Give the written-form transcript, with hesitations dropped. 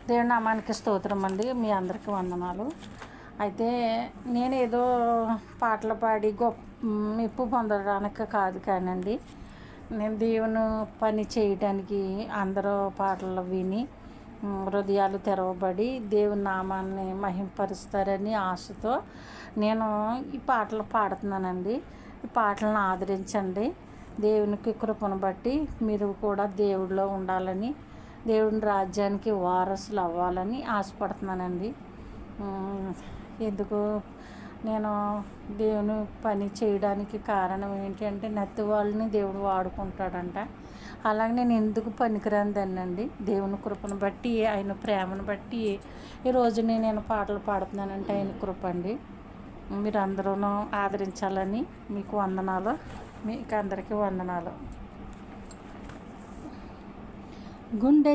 దేవుని నామానికి స్తోత్రం అండి. మీ అందరికీ వందనాలు. అయితే నేను ఏదో పాటలు పాడి గొప్ప మెప్పు పొందడానికి కాదు కానండి, నేను దేవుని పని చేయడానికి అందరూ పాటలు విని హృదయాలు తెరవబడి దేవుని నామాన్ని మహింపరుస్తారని ఆశతో నేను ఈ పాటలు పాడుతున్నానండి. ఈ పాటలను ఆదరించండి. దేవునికి కృపను బట్టి మీరు కూడా దేవుడిలో ఉండాలని, దేవుని రాజ్యానికి వారసులు అవ్వాలని ఆశపడుతున్నానండి. ఎందుకు నేను దేవుని పని చేయడానికి కారణం ఏంటంటే, నత్తి వాళ్ళని దేవుడు వాడుకుంటాడంట. అలాగే నేను ఎందుకు పనికిరాందానండి, దేవుని కృపను బట్టి, ఆయన ప్రేమను బట్టి ఈరోజు నేను పాటలు పాడుతున్నానంటే ఆయన కృప అండి. మీరు అందరూ ఆదరించాలని మీకు వందనాలు. మీకు అందరికీ వందనాలు. గుండె